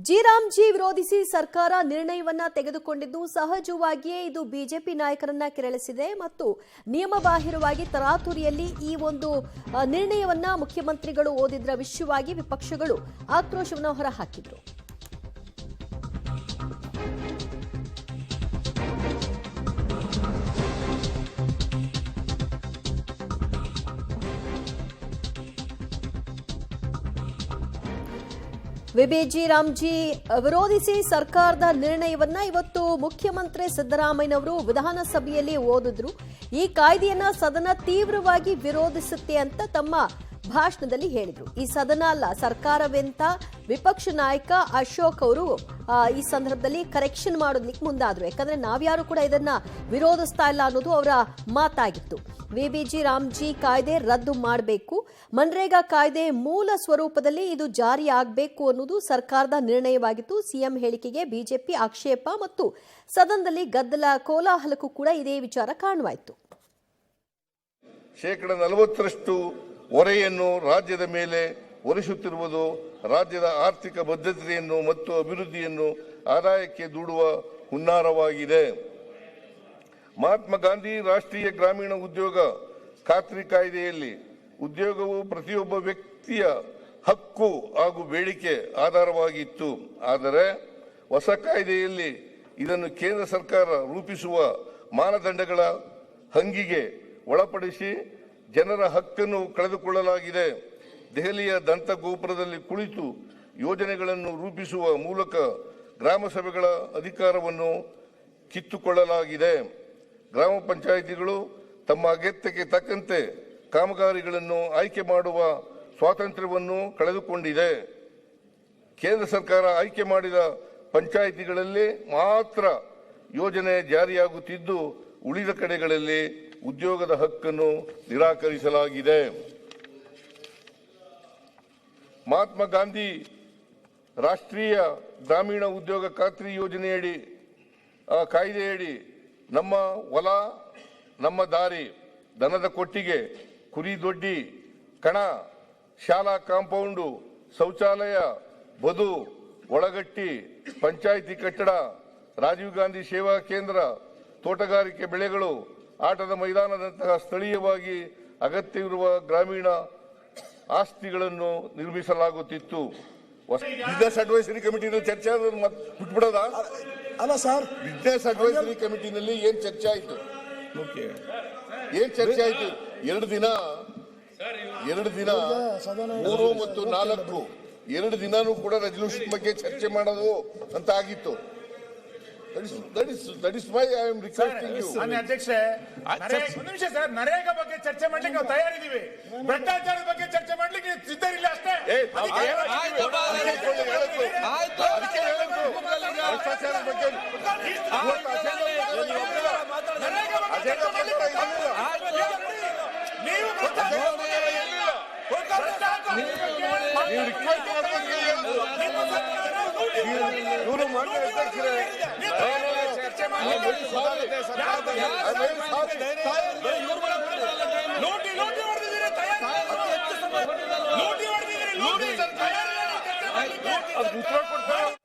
G ವಿರೋಧಿಸಿ ಸರ್ಕಾರ ನಿರ್ಣಯವನ್ನ ತೆಗೆದುಕೊಂಡಿದ್ದು ಸಹಜವಾಗಿಯೇ ಇದು ಬಿಜೆಪಿ ನಾಯಕರನ್ನ ಕೆರಳಿಸಿದೆ ಮತ್ತು ನಿಯಮಬಾಹಿರವಾಗಿ ತರಾತುರಿಯಲ್ಲಿ ಈ ಒಂದು ನಿರ್ಣಯವನ್ನ ಮುಖ್ಯಮಂತ್ರಿಗಳು ಓದಿದ್ರ ವಿಷಯವಾಗಿ ವಿಪಕ್ಷಗಳು ಆಕ್ರೋಶವನ್ನು ಹೊರಹಾಕಿದ್ರು. ವಿಬಿಜಿ ವಿರೋಧಿಸಿ ಸರ್ಕಾರದ ನಿರ್ಣಯವನ್ನ ಇವತ್ತು ಮುಖ್ಯಮಂತ್ರಿ ಸಿದ್ದರಾಮಯ್ಯನವರು ವಿಧಾನಸಭೆಯಲ್ಲಿ ಓದಿದ್ರು. ಈ ಕಾಯ್ದೆಯನ್ನ ಸದನ ತೀವ್ರವಾಗಿ ವಿರೋಧಿಸುತ್ತೆ ಅಂತ ತಮ್ಮ ಭಾಷಣದಲ್ಲಿ ಹೇಳಿದ್ರು. ಈ ಸದನ ಅಲ್ಲ ಸರ್ಕಾರವೆಂತ ವಿಪಕ್ಷ ನಾಯಕ ಅಶೋಕ್ ಅವರು ಈ ಸಂದರ್ಭದಲ್ಲಿ ಕರೆಕ್ಷನ್ ಮಾಡೋದಕ್ಕೆ ಮುಂದಾದ್ರು. ಯಾಕಂದ್ರೆ ನಾವ್ಯಾರು ಕೂಡ ಇದನ್ನ ವಿರೋಧಿಸ್ತಾ ಇಲ್ಲ ಅನ್ನೋದು ಅವರ ಮಾತಾಗಿತ್ತು. ವಿಬಿಜಿ ಕಾಯ್ದೆ ರದ್ದು ಮಾಡಬೇಕು, ಮನ್ರೇಗಾ ಕಾಯ್ದೆ ಮೂಲ ಸ್ವರೂಪದಲ್ಲಿ ಇದು ಜಾರಿ ಆಗಬೇಕು ಅನ್ನೋದು ಸರ್ಕಾರದ ನಿರ್ಣಯವಾಗಿತ್ತು. ಸಿಎಂ ಹೇಳಿಕೆಗೆ ಬಿಜೆಪಿ ಆಕ್ಷೇಪ ಮತ್ತು ಸದನದಲ್ಲಿ ಗದ್ದಲ ಕೋಲಾಹಲಕ್ಕೂ ಕೂಡ ಇದೇ ವಿಚಾರ ಕಾರಣವಾಯಿತು. 40% ಹೊರೆಯನ್ನು ರಾಜ್ಯದ ಮೇಲೆ ಹೊರಿಸುತ್ತಿರುವುದು ರಾಜ್ಯದ ಆರ್ಥಿಕ ಬದ್ಧತೆಯನ್ನು ಮತ್ತು ಅಭಿವೃದ್ಧಿಯನ್ನು ಆದಾಯಕ್ಕೆ ದೂಡುವ ಹುನ್ನಾರವಾಗಿದೆ. ಮಹಾತ್ಮ ಗಾಂಧಿ ರಾಷ್ಟ್ರೀಯ ಗ್ರಾಮೀಣ ಉದ್ಯೋಗ ಖಾತ್ರಿ ಕಾಯ್ದೆಯಲ್ಲಿ ಉದ್ಯೋಗವು ಪ್ರತಿಯೊಬ್ಬ ವ್ಯಕ್ತಿಯ ಹಕ್ಕು ಹಾಗೂ ಬೇಡಿಕೆ ಆಧಾರವಾಗಿತ್ತು. ಆದರೆ ಹೊಸ ಕಾಯ್ದೆಯಲ್ಲಿ ಇದನ್ನು ಕೇಂದ್ರ ಸರ್ಕಾರ ರೂಪಿಸುವ ಮಾನದಂಡಗಳ ಹಂಗಿಗೆ ಒಳಪಡಿಸಿ ಜನರ ಹಕ್ಕನ್ನು ಕಳೆದುಕೊಳ್ಳಲಾಗಿದೆ. ದೆಹಲಿಯ ದಂತಗೋಪುರದಲ್ಲಿ ಕುಳಿತು ಯೋಜನೆಗಳನ್ನು ರೂಪಿಸುವ ಮೂಲಕ ಗ್ರಾಮ ಸಭೆಗಳ ಅಧಿಕಾರವನ್ನು ಕಿತ್ತುಕೊಳ್ಳಲಾಗಿದೆ. ಗ್ರಾಮ ಪಂಚಾಯಿತಿಗಳು ತಮ್ಮ ಅಗತ್ಯಕ್ಕೆ ತಕ್ಕಂತೆ ಕಾಮಗಾರಿಗಳನ್ನು ಆಯ್ಕೆ ಮಾಡುವ ಸ್ವಾತಂತ್ರ್ಯವನ್ನು ಕಳೆದುಕೊಂಡಿದೆ. ಕೇಂದ್ರ ಸರ್ಕಾರ ಆಯ್ಕೆ ಮಾಡಿದ ಪಂಚಾಯಿತಿಗಳಲ್ಲಿ ಮಾತ್ರ ಯೋಜನೆ ಜಾರಿಯಾಗುತ್ತಿದ್ದು ಉಳಿದ ಕಡೆಗಳಲ್ಲಿ ಉದ್ಯೋಗದ ಹಕ್ಕನ್ನು ನಿರಾಕರಿಸಲಾಗಿದೆ. ಮಹಾತ್ಮ ಗಾಂಧಿ ರಾಷ್ಟ್ರೀಯ ಗ್ರಾಮೀಣ ಉದ್ಯೋಗ ಖಾತ್ರಿ ಯೋಜನೆಯಡಿ ಕಾಯ್ದೆಯಡಿ ನಮ್ಮ ಹೊಲ ನಮ್ಮ ದಾರಿ, ದನದ ಕೊಟ್ಟಿಗೆ, ಕುರಿ ದೊಡ್ಡಿ, ಕಣ, ಶಾಲಾ ಕಾಂಪೌಂಡು, ಶೌಚಾಲಯ, ಬದು, ಒಳಗಟ್ಟಿ, ಪಂಚಾಯಿತಿ ಕಟ್ಟಡ, ರಾಜೀವ್ ಗಾಂಧಿ ಸೇವಾ ಕೇಂದ್ರ, ತೋಟಗಾರಿಕೆ ಬೆಳೆಗಳು, ಆಟದ ಮೈದಾನದಂತಹ ಸ್ಥಳೀಯವಾಗಿ ಅಗತ್ಯವಿರುವ ಗ್ರಾಮೀಣ ಆಸ್ತಿಗಳನ್ನು ನಿರ್ಮಿಸಲಾಗುತ್ತಿತ್ತು. ಬಿಸಿನೆಸ್ ಅಡ್ವೈಸರಿ ಕಮಿಟಿನಲ್ಲಿ ಚರ್ಚೆ ಬಿಟ್ಬಿಡೋದ ಅಲ್ಲ ಸರ್. ಬಿಸಿನೆಸ್ ಅಡ್ವೈಸರಿ ಕಮಿಟಿನಲ್ಲಿ ಏನ್ ಚರ್ಚೆ ಆಯ್ತು? ಏನ್ ಚರ್ಚೆ ಆಯ್ತು? 2 ದಿನ 3 ಮತ್ತು 4 2 ದಿನಾನೂ ಕೂಡ ರೆಸಲ್ಯೂಷನ್ ಬಗ್ಗೆ ಚರ್ಚೆ ಮಾಡೋದು ಅಂತ ಆಗಿತ್ತು. That is why I am requesting you. ಅಧ್ಯಕ್ಷೆ, ಒಂದು ನಿಮಿಷ ಸರ್, ನರೇಗಾ ಬಗ್ಗೆ ಚರ್ಚೆ ಮಾಡ್ಲಿಕ್ಕೆ ನಾವು ತಯಾರಿದ್ದೀವಿ. ಭ್ರಷ್ಟಾಚಾರದ ಬಗ್ಗೆ ಚರ್ಚೆ ಮಾಡ್ಲಿಕ್ಕೆ ಸಿದ್ಧರಿಲ್ಲ ಅಷ್ಟೇ. ಇವರು ಮಾಡಿದ ಅಧ್ಯಕ್ಷರೇ, ಉತ್ತರ ಕೊಡ್ತಾರೆ.